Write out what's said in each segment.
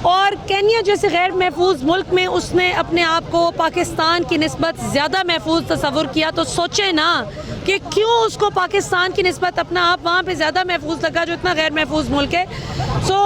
اور کینیا جیسے غیر محفوظ ملک میں اس نے اپنے آپ کو پاکستان کی نسبت زیادہ محفوظ تصور کیا، تو سوچیں نا کہ کیوں اس کو پاکستان کی نسبت اپنا آپ وہاں پہ زیادہ محفوظ لگا جو اتنا غیر محفوظ ملک ہے۔ سو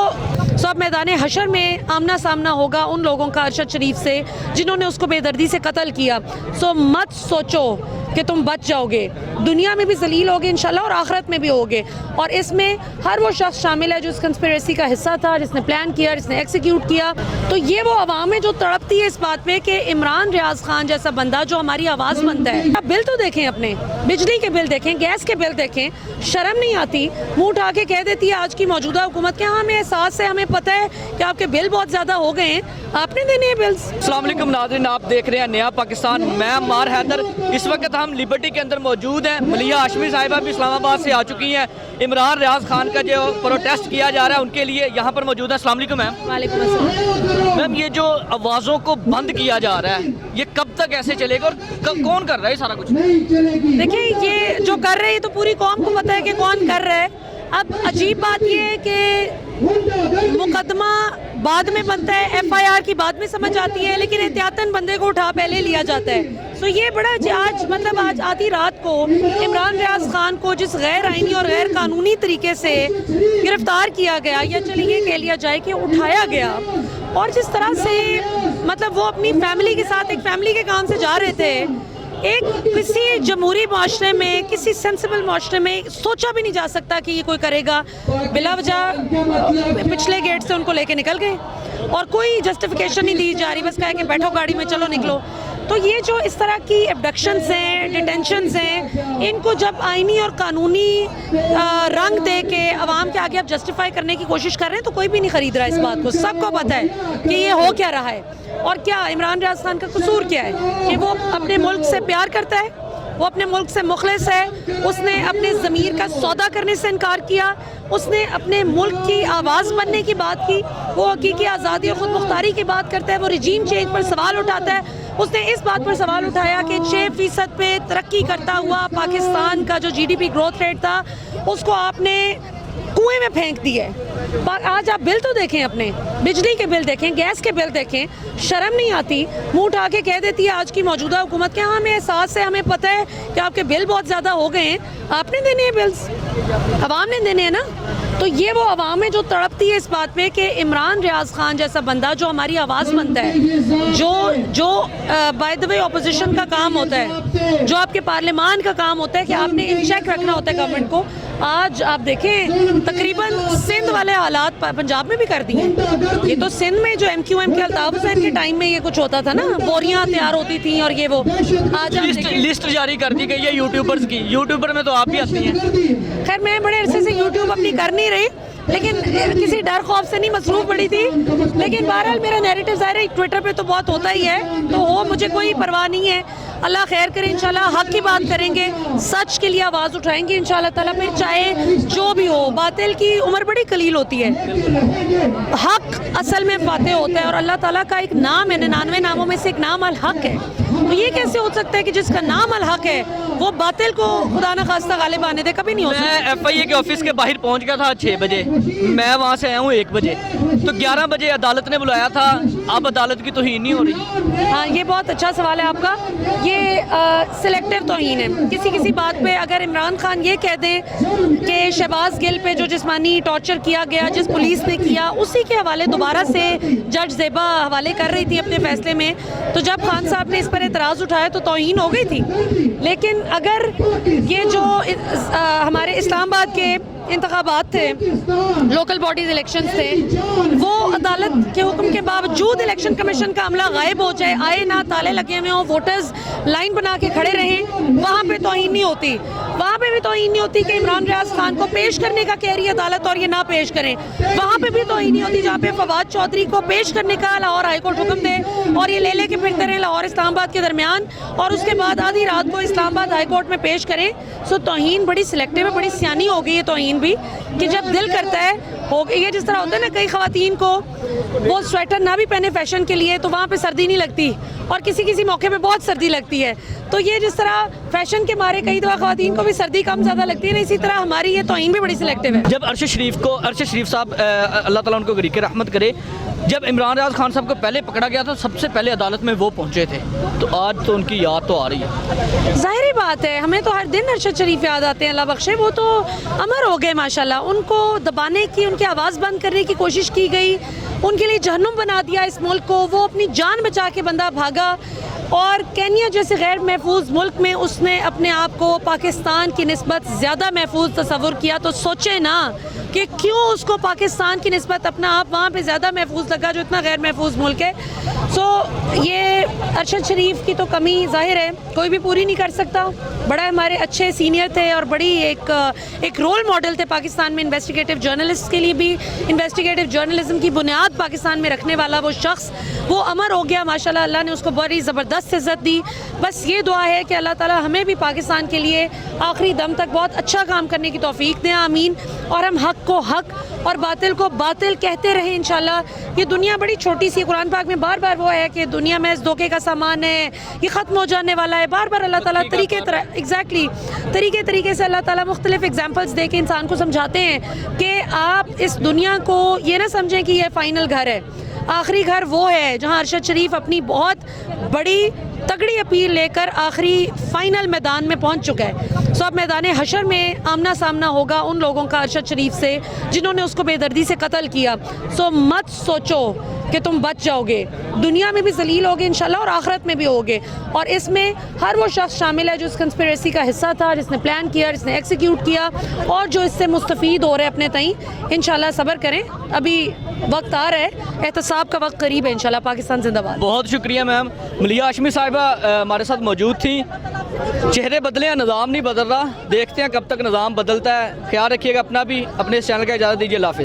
اب میدان حشر میں آمنا سامنا ہوگا ان لوگوں کا ارشد شریف سے جنہوں نے اس کو بے دردی سے قتل کیا۔ سو مت سوچو کہ تم بچ جاؤ گے، دنیا میں بھی ذلیل ہوگے انشاءاللہ اور آخرت میں بھی ہوگے، اور اس میں ہر وہ شخص شامل ہے جو اس کنسپیریسی کا حصہ تھا، جس نے پلان کیا، جس نے ایکسیکیوٹ کیا۔ تو یہ وہ عوام ہے جو تڑپتی ہے اس بات پہ کہ عمران ریاض خان جیسا بندہ جو ہماری آواز بنتا ہے۔ آپ بل تو دیکھیں، اپنے بجلی کے بل دیکھیں، گیس کے بل دیکھیں، شرم نہیں آتی؟ منہ اٹھا کے کہہ دیتی ہے آج کی موجودہ حکومت کہ ہاں ہمیں احساس ہے، ہمیں پتہ ہے کہ آپ کے بل بہت زیادہ ہو گئے ہیں، آپ نے دینے ہیں بلز۔ السلام علیکم ناظرین، آپ دیکھ رہے ہیں نیا پاکستان، میں عمار حیدر۔ اس وقت ہم لبرٹی کے اندر موجود ہیں، ملیحہ ہاشمی صاحبہ بھی اسلام آباد سے آ چکی ہیں۔ عمران ریاض خان کا جو پروٹیسٹ کیا جا رہا ہے ان کے لیے یہاں پر موجود ہیں۔ السلام علیکم میم۔ وعلیکم السلام۔ میم، یہ جو آوازوں کو بند کیا جا رہا ہے یہ کب تک ایسے چلے گا اور کون کر رہا ہے سارا کچھ؟ دیکھیں، یہ جو کر رہے ہیں تو پوری قوم کو پتہ ہے کہ کون کر رہا ہے۔ اب عجیب بات یہ ہے کہ مقدمہ بعد میں بنتا ہے، ایف آئی آر کی بعد میں سمجھ آتی ہے، لیکن احتیاطاً بندے کو اٹھا پہلے لیا جاتا ہے۔ سو یہ بڑا آج آدھی رات کو عمران ریاض خان کو جس غیر آئینی اور غیر قانونی طریقے سے گرفتار کیا گیا، یا چلیے یہ کہہ لیا جائے کہ اٹھایا گیا، اور جس طرح سے وہ اپنی فیملی کے ساتھ ایک فیملی کے کام سے جا رہے تھے، ایک کسی جمہوری معاشرے میں، کسی سینسیبل معاشرے میں سوچا بھی نہیں جا سکتا کہ یہ کوئی کرے گا۔ بلا وجہ پچھلے گیٹ سے ان کو لے کے نکل گئے اور کوئی جسٹیفیکیشن نہیں دی جا رہی، بس کہا کہ بیٹھو گاڑی میں، چلو نکلو۔ تو یہ جو اس طرح کی ایبڈکشنز ہیں، ڈیٹینشنز ہیں، ان کو جب آئینی اور قانونی رنگ دے کے عوام کے آگے آپ جسٹیفائی کرنے کی کوشش کر رہے ہیں تو کوئی بھی نہیں خرید رہا اس بات کو۔ سب کو پتہ ہے کہ یہ ہو کیا رہا ہے، اور کیا عمران ریاض خان کا قصور کیا ہے کہ وہ اپنے ملک سے پیار کرتا ہے، وہ اپنے ملک سے مخلص ہے، اس نے اپنے ضمیر کا سودا کرنے سے انکار کیا، اس نے اپنے ملک کی آواز بننے کی بات کی، وہ حقیقی آزادی اور خود مختاری کی بات کرتا ہے، وہ رجیم چینج پر سوال اٹھاتا ہے۔ اس نے اس بات پر سوال اٹھایا کہ 6% پہ ترقی کرتا ہوا پاکستان کا جو G D P growth rate تھا اس کو آپ نے کنویں میں پھینک دی ہے۔ آج آپ بل تو دیکھیں، اپنے بجلی کے بل دیکھیں، گیس کے بل دیکھیں، شرم نہیں آتی؟ منہ اٹھا کے کہہ دیتی ہے آج کی موجودہ حکومت کہ ہاں ہمیں احساس ہے، ہمیں پتہ ہے کہ آپ کے بل بہت زیادہ ہو گئے ہیں، آپ نے دینے ہیں بلز، عوام نے دینے ہیں نا۔ تو یہ وہ عوام ہے جو تڑپتی ہے اس بات پہ کہ عمران ریاض خان جیسا بندہ جو ہماری آواز بنتا ہے، جو بائی دا وے اپوزیشن کا کام ہوتا ہے، جو آپ کے پارلیمان کا کام ہوتا ہے کہ آپ نے ان چیک رکھنا ہوتا ہے گورنمنٹ کو۔ آج آپ دیکھیں تقریباً سندھ والے حالات پنجاب میں بھی کر دیے۔ یہ تو سندھ میں جو ایم کیو ایم کے الطاف حسین کے ٹائم میں یہ کچھ ہوتا تھا نا، بوریاں تیار ہوتی تھیں اور یہ وہ، آج لسٹ جاری کر دی گئی ہے یوٹیوبرز کی۔ یوٹیوبر میں تو آپ بھی آتی ہیں۔ خیر میں بڑے عرصے سے یوٹیوب اپنی کر نہیں رہی، لیکن کسی ڈر خوف سے نہیں مصروف پڑی تھی، لیکن بہرحال میرا نیریٹو ظاہر ہے ٹویٹر پہ تو بہت ہوتا ہی ہے، تو وہ مجھے کوئی پرواہ نہیں ہے۔ اللہ خیر کرے، انشاءاللہ حق کی بات کریں گے، سچ کے لیے آواز اٹھائیں گے انشاءاللہ تعالیٰ، پھر چاہے جو بھی ہو۔ باطل کی عمر بڑی قلیل ہوتی ہے، حق اصل میں فاتح ہوتا ہے، اور اللہ تعالیٰ کا ایک نام ہے، 99 ناموں میں سے ایک نام الحق ہے۔ تو یہ کیسے ہو سکتا ہے کہ جس کا نام الحق ہے وہ باطل کو خدا نہ خواستہ غالب آنے دے؟ کبھی نہیں ہو سکتا۔ میں ایف آئی اے کے آفس کے باہر پہنچ گیا تھا 6 بجے، میں وہاں سے آیا ہوں 1 بجے، تو 11 بجے عدالت نے بلایا تھا، اب عدالت کی توہین نہیں ہو رہی؟ ہاں، یہ بہت اچھا سوال ہے آپ کا۔ یہ سلیکٹیو توہین ہے۔ کسی بات پہ اگر عمران خان یہ کہہ دیں کہ شہباز گل پہ جو جسمانی ٹارچر کیا گیا، جس پولیس نے کیا، اسی کے حوالے دوبارہ سے جج زیبا حوالے کر رہی تھی اپنے فیصلے میں، تو جب خان صاحب نے اس پر اعتراض اٹھایا تو توہین ہو گئی تھی۔ لیکن اگر یہ جو ہمارے اسلام آباد کے انتخابات تھے، لوکل باڈیز الیکشنز تھے، وہ عدالت کے حکم کے باوجود الیکشن کمیشن کا عملہ غائب ہو جائے، آئے نہ تالے لگے ہوئے ہوں، ووٹرز لائن بنا کے کھڑے رہیں، وہاں پہ توہین نہیں ہوتی۔ وہاں پہ بھی توہین نہیں ہوتی کہ عمران ریاض خان کو پیش کرنے کا کہہ رہی ہے عدالت اور یہ نہ پیش کریں، وہاں پہ بھی توہین نہیں ہوتی جہاں پہ فواد چودھری کو پیش کرنے کا لاہور ہائی کورٹ حکم دے اور یہ لے کے پھرتے رہیں لاہور اسلام آباد کے درمیان، اور اس کے بعد آدھی رات کو اسلام آباد ہائی کورٹ میں پیش کریں۔ سو توہین بڑی سلیکٹیو ہے، بڑی سیانی ہو گئی ہے توہین بھی، کہ جب دل کرتا ہے ہو گئی ہے. جس طرح ہوتا ہے نا کئی خواتین کو وہ سویٹر نہ بھی پہنے فیشن کے لیے تو وہاں پہ سردی نہیں لگتی, اور کسی کسی موقع پہ بہت سردی لگتی ہے. تو یہ جس طرح فیشن کے مارے کئی دفعہ خواتین کو بھی سردی کم زیادہ لگتی ہے نا, اسی طرح ہماری یہ توہین بھی بڑی سلیکٹیو ہے. جب ارشد شریف صاحب اللہ تعالیٰ ان کو غریق رحمت کرے, جب عمران ریاض خان صاحب کو پہلے پکڑا گیا تھا سب سے پہلے عدالت میں وہ پہنچے تھے, تو آج تو ان کی یاد تو آ رہی ہے. ظاہری بات ہے, ہمیں تو ہر دن ارشد شریف یاد آتے ہیں, اللہ بخشے, وہ تو امر ہو گئے ماشاءاللہ. ان کو دبانے کی, ان کی آواز بند کرنے کی کوشش کی گئی, ان کے لیے جہنم بنا دیا اس ملک کو. وہ اپنی جان بچا کے بندہ بھاگا, اور کینیا جیسے غیر محفوظ ملک میں اس نے اپنے آپ کو پاکستان کی نسبت زیادہ محفوظ تصور کیا. تو سوچیں نا کہ کیوں اس کو پاکستان کی نسبت اپنا آپ وہاں پہ زیادہ محفوظ لگا جو اتنا غیر محفوظ ملک ہے. سو یہ ارشد شریف کی تو کمی ظاہر ہے کوئی بھی پوری نہیں کر سکتا. بڑا ہمارے اچھے سینئر تھے اور بڑی ایک رول ماڈل تھے پاکستان میں انویسٹیگیٹو جرنلسٹ کے لیے بھی. انویسٹیگیٹو جرنلزم کی بنیاد پاکستان میں رکھنے والا وہ شخص وہ امر ہو گیا ماشاءاللہ. اللہ نے اس کو بڑی زبردست عزت دی. بس یہ دعا ہے کہ اللہ تعالیٰ ہمیں بھی پاکستان کے لیے آخری دم تک بہت اچھا کام کرنے کی توفیق دیں, آمین. اور ہم حق کو حق اور باطل کو باطل کہتے رہیں انشاءاللہ. یہ دنیا بڑی چھوٹی سی, قرآن پاک میں بار بار وہ ہے کہ دنیا میں اس دھوکے کا سامان ہے, یہ ختم ہو جانے والا ہے. بار بار اللہ تعالیٰ طریقے سے اللہ تعالیٰ مختلف ایگزامپلس دے کے انسان کو سمجھاتے ہیں کہ آپ اس دنیا کو یہ نہ سمجھیں کہ یہ فائنل گھر ہے. آخری گھر وہ ہے جہاں ارشد شریف اپنی بہت بڑی تگڑی اپیل لے کر آخری فائنل میدان میں پہنچ چکا ہے. سو اب میدان حشر میں آمنا سامنا ہوگا ان لوگوں کا ارشد شریف سے جنہوں نے اس کو بے دردی سے قتل کیا. سو مت سوچو کہ تم بچ جاؤ گے, دنیا میں بھی ذلیل ہوگے انشاءاللہ اور آخرت میں بھی ہوگے. اور اس میں ہر وہ شخص شامل ہے جو اس کنسپیریسی کا حصہ تھا, جس نے پلان کیا, جس نے ایکسیکیوٹ کیا, اور جو اس سے مستفید ہو رہے اپنے تئیں. انشاءاللہ صبر کریں, ابھی وقت آ رہا ہے, احتساب کا وقت قریب ہے انشاءاللہ. پاکستان زندہ باد. بہت شکریہ میم. ملیحہ ہاشمی صاحبہ ہمارے ساتھ موجود تھیں. چہرے بدلے ہیں, نظام نہیں بدل رہا. دیکھتے ہیں کب تک نظام بدلتا ہے. خیال رکھیے گا اپنا بھی, اپنے اس چینل کا. اجازت دیجیے, اللہ حافظ.